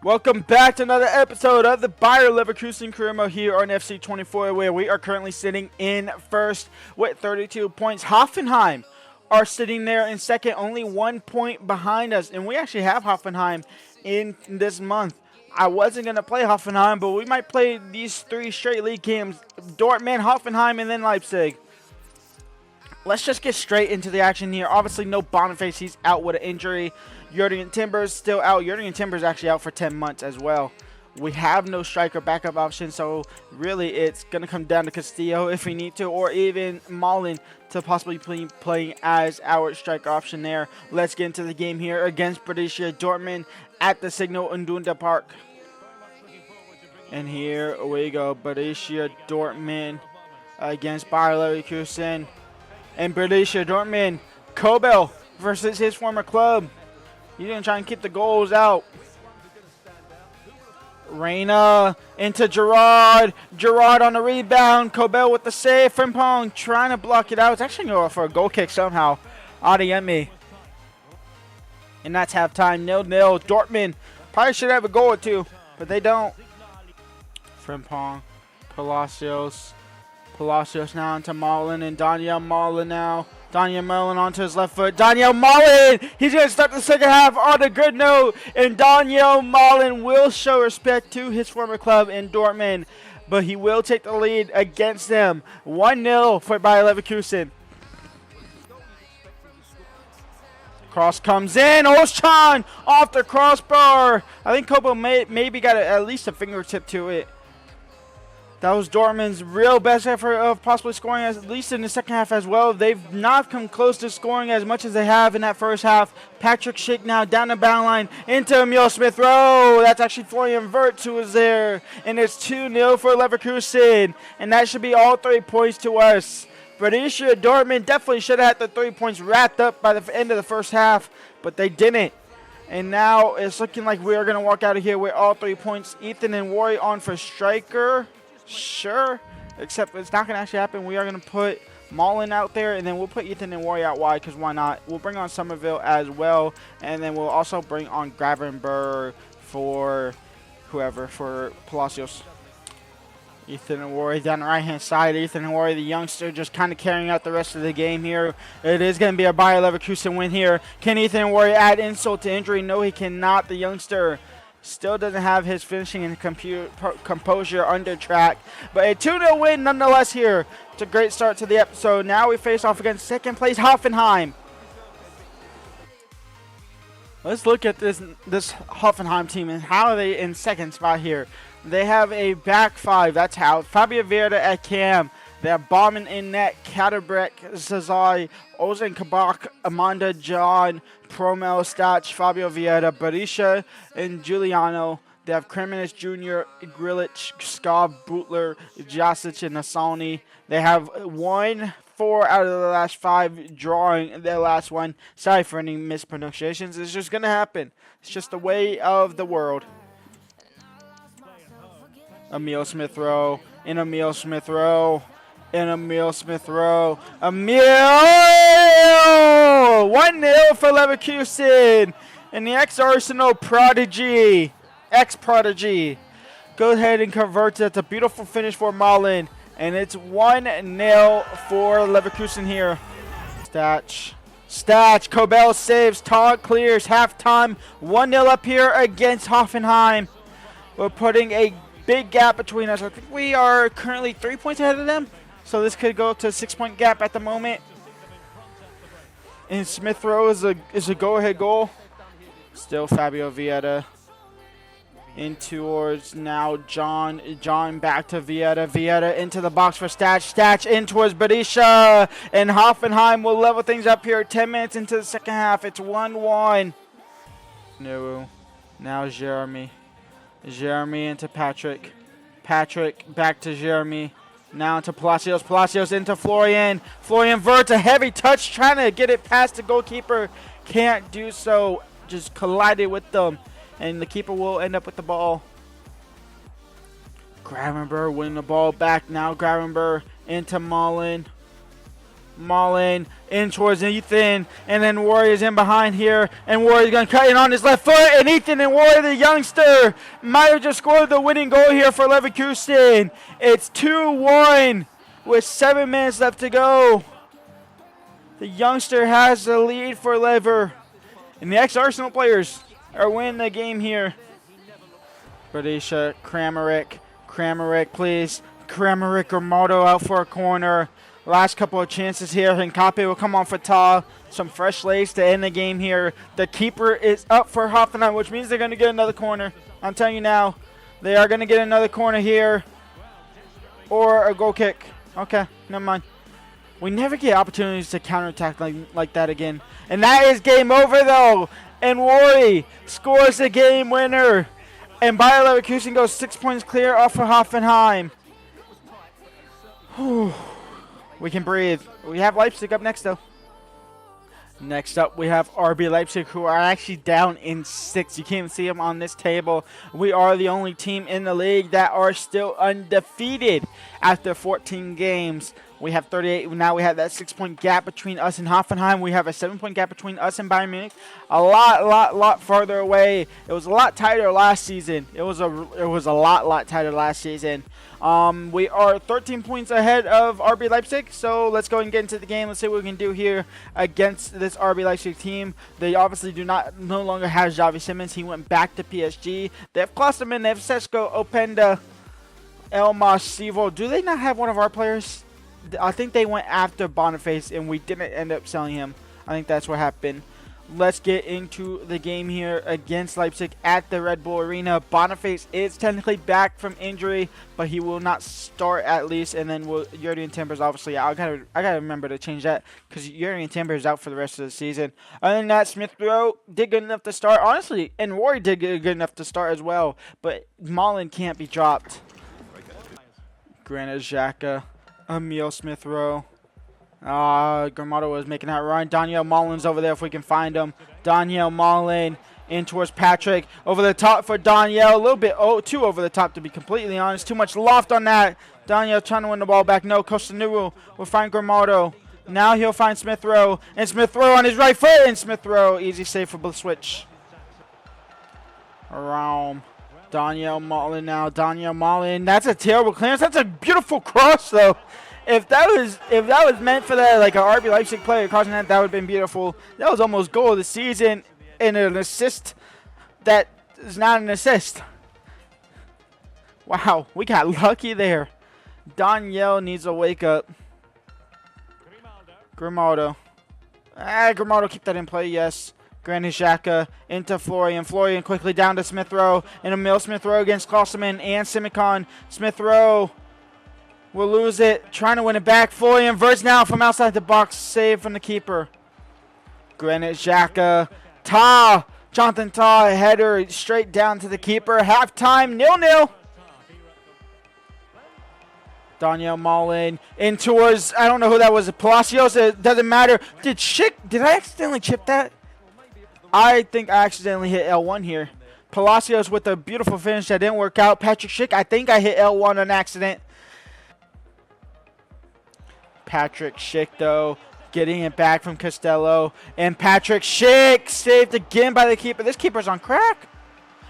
Welcome back to another episode of the Leverkusen Career Mode here on FC24, where we are currently sitting in first with 32 points. Hoffenheim are sitting there in second, only 1 point behind us, and we actually have Hoffenheim in this month. I wasn't going to play Hoffenheim, but we might play these 3 straight league games: Dortmund, Hoffenheim, and then Leipzig. Let's just get straight into the action here. Obviously, no Boniface. He's out with an injury. Jurgen Timber's still out. Jurgen Timber's actually out for 10 months as well. We have no striker backup option, so really it's going to come down to Castillo if we need to, or even Malen to possibly playing as our striker option there. Let's get into the game here against Borussia Dortmund at the Signal Iduna Park. And here we go. Borussia Dortmund against Bayer Leverkusen. And Borussia Dortmund, Kobel versus his former club. He's going to try and keep the goals out. Reina into GERRAD. GERRAD on the rebound. Kobel with the save. Frimpong trying to block it out. It's actually going for a goal kick somehow. Adeyemi. And that's halftime. 0-0. Dortmund probably should have a goal or two, but they don't. Frimpong. Palacios. Palacios now into Malen, and Daniel Malen now. Daniel Malen onto his left foot. Daniel Malen! He's going to start the second half on a good note. And Daniel Malen will show respect to his former club in Dortmund. But he will take the lead against them. 1-0 for Bayer Leverkusen. Cross comes in. Özcan off the crossbar. I think Kobo maybe got at least a fingertip to it. That was Dortmund's real best effort of possibly scoring, at least in the second half as well. They've not come close to scoring as much as they have in that first half. Patrick Schick now down the bound line into Emil Smith-Rowe. That's actually Florian Wirtz who was there. And it's 2-0 for Leverkusen. And that should be all 3 points to us. Borussia Dortmund definitely should have had the 3 points wrapped up by the end of the first half, but they didn't. And now it's looking like we are going to walk out of here with all 3 points. Ethan and Wari on for striker. Sure, except it's not going to actually happen. We are going to put Malen out there, and then we'll put Ethan and Wari out wide, because why not? We'll bring on Somerville as well, and then we'll also bring on Gravenberg for whoever, for Palacios. Ethan and Wari down the right-hand side. Ethan and Wari, the youngster, just kind of carrying out the rest of the game here. It is going to be a Bayer Leverkusen win here. Can Ethan and Wari add insult to injury? No, he cannot. The youngster still doesn't have his finishing and composure under track. But a 2-0 win nonetheless here. It's a great start to the episode. Now we face off against second place Hoffenheim. Let's look at this Hoffenheim team and how are they in second spot here. They have a back five. That's how. Fabio Vieira at cam. They have Baumann in net, Kaderbrek, Zazai, Ozan Kabak, Amanda John, Promel, Stach, Fabio Vieira, Berisha, and Giuliano. They have Kremenis Jr., Grilic, Skav, Butler, Jasic, and Nasani. They have 4 out of the last 5 drawing their last one. Sorry for any mispronunciations. It's just going to happen. It's just the way of the world. Emil Smith-Rowe, and Emil Smith-Rowe. And Emil Smith-Rowe. Emil! 1-0 for Leverkusen. And the ex-Arsenal prodigy. Ex-prodigy. Go ahead and convert it. It's a beautiful finish for Malen. And it's 1-0 for Leverkusen here. Stach. Kobel saves. Todd clears. Halftime. 1-0 up here against Hoffenheim. We're putting a big gap between us. I think we are currently 3 points ahead of them. So this could go to a 6-point gap at the moment. And Smith-Rowe is a go-ahead goal. Still Fabio Vieira. In towards now John. John back to Vieira. Vieira into the box for Stach. Stach in towards Berisha. And Hoffenheim will level things up here. 10 minutes into the second half. It's 1-1. No. Now Jeremy. Jeremy into Patrick. Patrick back to Jeremy. Now into Palacios. Palacios into Florian. Florian Wirtz, a heavy touch, trying to get it past the goalkeeper. Can't do so. Just collided with them. And the keeper will end up with the ball. Gravenberg winning the ball back. Now Gravenberg into Malen. Mullen in towards Ethan, and then Warrior's in behind here, and Warrior's gonna cut in on his left foot, and Ethan and Warrior, the youngster, might have just scored the winning goal here for Leverkusen. It's 2-1 with 7 minutes left to go. The youngster has the lead for Lever, and the ex-Arsenal players are winning the game here. Bradisha, Kramaric, please. Kramaric, Grimaldo out for a corner. Last couple of chances here. Hincape will come on for Ta. Some fresh legs to end the game here. The keeper is up for Hoffenheim, which means they're going to get another corner. I'm telling you now, they are going to get another corner here. Or a goal kick. Okay, never mind. We never get opportunities to counterattack like that again. And that is game over, though. And Wari scores the game winner. And Bayer Leverkusen goes 6 points clear off of Hoffenheim. Whew. We can breathe. We have Leipzig up next, though. Next up, we have RB Leipzig, who are actually down in 6. You can't even see them on this table. We are the only team in the league that are still undefeated after 14 games. We have 38. Now we have that 6-point gap between us and Hoffenheim. We have a 7-point gap between us and Bayern Munich. A lot farther away. It was a lot tighter last season. It was a lot tighter last season. We are 13 points ahead of RB Leipzig. So let's go and get into the game. Let's see what we can do here against this RB Leipzig team. They obviously no longer have Xavi Simons. He went back to PSG. They have Klosterman. They have Sesko, Openda, Elmas, Sivo. Do they not have one of our players? I think they went after Boniface, and we didn't end up selling him. I think that's what happened. Let's get into the game here against Leipzig at the Red Bull Arena. Boniface is technically back from injury, but he will not start at least. And then Jurrien Timber's obviously out. I gotta remember to change that because Jurrien Timber is out for the rest of the season. Other than that, Smith Rowe did good enough to start. Honestly, and Rory did good enough to start as well. But Mullen can't be dropped. Granit Xhaka. Emil Smith Rowe. Grimaldo was making that run. Daniel Mullen's over there if we can find him. Daniel Mullen in towards Patrick. Over the top for Daniel. A little bit too over the top, to be completely honest. Too much loft on that. Daniel trying to win the ball back. No, Costanero will find Grimaldo. Now he'll find Smith Rowe. And Smith Rowe on his right foot. And Smith Rowe, easy save for the switch. Around. Daniel Mullen now. Daniel Mullen. That's a terrible clearance. That's a beautiful cross, though. If that was meant for that, like an RB Leipzig player crossing that, that would have been beautiful. That was almost goal of the season, and an assist that is not an assist. Wow, we got lucky there. Daniel needs a wake up. Grimaldo. Grimaldo, keep that in play, yes. Granit Xhaka into Florian. Florian quickly down to Smith Rowe. And Emil Smith Rowe against Klosterman and Simicon. Smith Rowe will lose it. Trying to win it back. Florian Wirtz now from outside the box. Save from the keeper. Granit Xhaka. Jonathan Ta. Header straight down to the keeper. Halftime 0-0. Daniel Mullen in towards, I don't know who that was. Palacios. It doesn't matter. Did I accidentally chip that? I think I accidentally hit L1 here. Palacios with a beautiful finish that didn't work out. Patrick Schick, I think I hit L1 on accident. Patrick Schick, though, getting it back from Costello. And Patrick Schick saved again by the keeper. This keeper's on crack.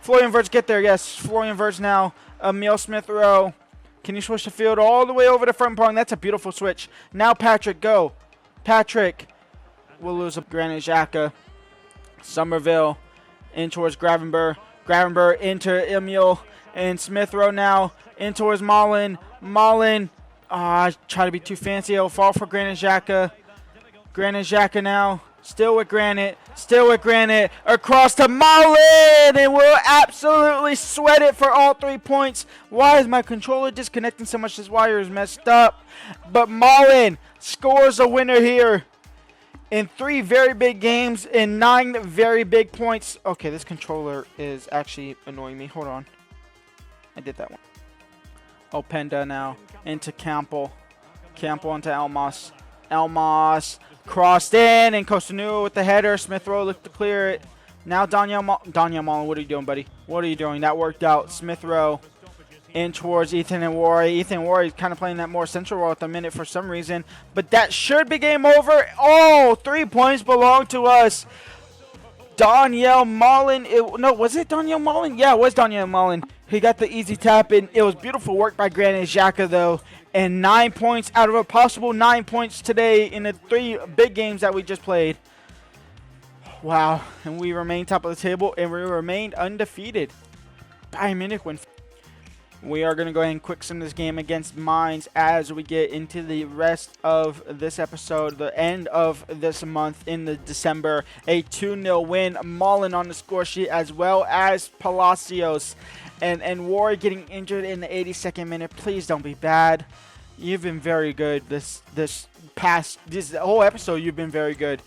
Florian Wirtz, get there. Yes, Florian Wirtz now. Emil Smith Rowe. Can you switch the field all the way over to front prong? That's a beautiful switch. Now Patrick, go. Patrick will lose a Granit Xhaka. Somerville in towards Gravenberg. Gravenberg into Emil. And Smith Rowe now in towards Mullen. Mullen. Try to be too fancy. He'll fall for Granit Xhaka. Granit Xhaka now. Still with Granit. Still with Granit. Across to Mullen. And we'll absolutely sweat it for all 3 points. Why is my controller disconnecting so much? This wire is messed up. But Mullen scores a winner here. In 3 very big games, in 9 very big points. Okay, this controller is actually annoying me. Hold on. I did that one. Openda now into Campbell. Campbell into Elmas. Elmas crossed in, and Costanero with the header. Smith Rowe looked to clear it. Now Daniel Mullen, what are you doing, buddy? What are you doing? That worked out. Smith Rowe in towards Ethan and Wari. Ethan and Wari is kind of playing that more central role at the minute for some reason. But that should be game over. Oh, 3 points belong to us. Danielle Mullen. No, was it Danielle Mullen? Yeah, it was Danielle Mullen. He got the easy tap in. It was beautiful work by Granit Xhaka, though. And 9 points out of a possible 9 points today in the 3 big games that we just played. Wow. And we remain top of the table, and we remained undefeated. Bayern Munich win. We are going to go ahead and quick sim this game against Mainz as we get into the rest of this episode, the end of this month in the December. A 2-0 win. Mullen on the score sheet as well as Palacios. And Wari getting injured in the 82nd minute. Please don't be bad. You've been very good this whole episode. You've been very good.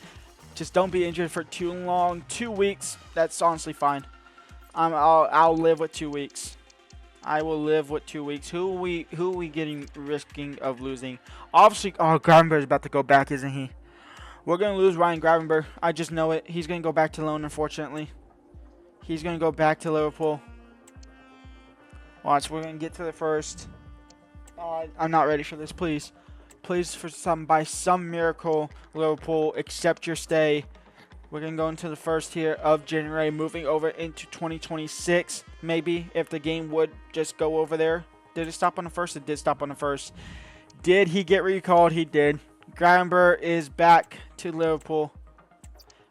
Just don't be injured for too long. 2 weeks. That's honestly fine. I'll live with 2 weeks. I will live with 2 weeks. Who are we risking of losing? Obviously, Gravenberg's about to go back, isn't he? We're going to lose Ryan Gravenberg. I just know it. He's going to go back to loan, unfortunately. He's going to go back to Liverpool. Watch, we're going to get to the first. I'm not ready for this, please. Please, by some miracle, Liverpool, accept your stay. We're going to go into the first here of January, moving over into 2026, maybe, if the game would just go over there. Did it stop on the first? It did stop on the first. Did he get recalled? He did. Gravenberg is back to Liverpool.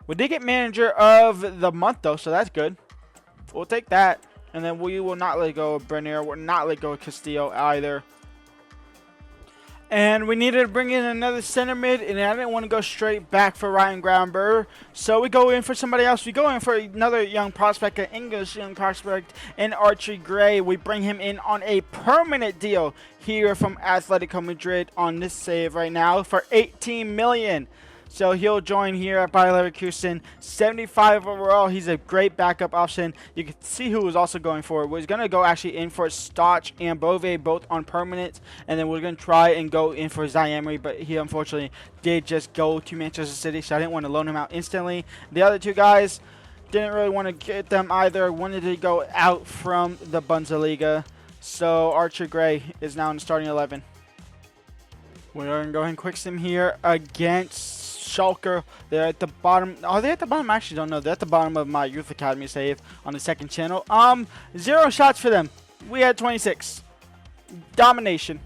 We did get manager of the month, though, so that's good. We'll take that. And then we will not let go of Bernier. We'll not let go of Castillo either. And we needed to bring in another center mid, and I didn't want to go straight back for Ryan Gravenberg. So we go in for somebody else. We go in for another young prospect, an English young prospect, in Archie Gray. We bring him in on a permanent deal here from Atletico Madrid on this save right now for 18 million. So he'll join here at Bayer Leverkusen. 75 overall. He's a great backup option. You can see who was also going for it. We're going to go actually in for Stoch and Bove, both on permanent. And then we're going to try and go in for Zaire, but he unfortunately did just go to Manchester City, so I didn't want to loan him out instantly. The other two guys, didn't really want to get them either. Wanted to go out from the Bundesliga. So Archie Gray is now in the starting 11. We're going to go ahead and quick sim here against Schalke. They're at the bottom. Are they at the bottom? I actually don't know. They're at the bottom of my Youth Academy save on the second channel. 0 shots for them. We had 26. Domination.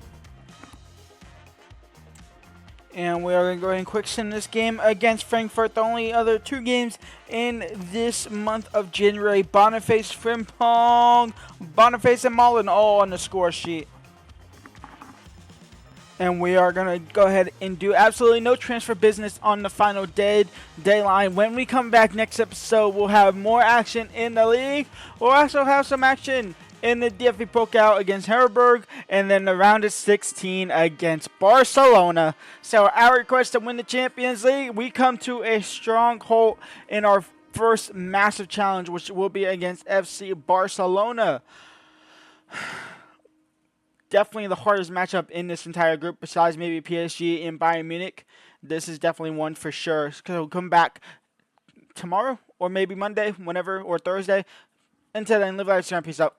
And we are going to go ahead and quick sim this game against Frankfurt. The only other 2 games in this month of January. Boniface, Frimpong, Boniface, and Mullen all on the score sheet. And we are going to go ahead and do absolutely no transfer business on the final deadline. When we come back next episode, we'll have more action in the league. We'll also have some action in the DFB Pokal against Herberg, and then the round of 16 against Barcelona. So our request to win the Champions League, we come to a strong halt in our first massive challenge, which will be against FC Barcelona. Definitely the hardest matchup in this entire group, besides maybe PSG and Bayern Munich. This is definitely one for sure. So we'll come back tomorrow, or maybe Monday, whenever, or Thursday. Until then, live life, peace out.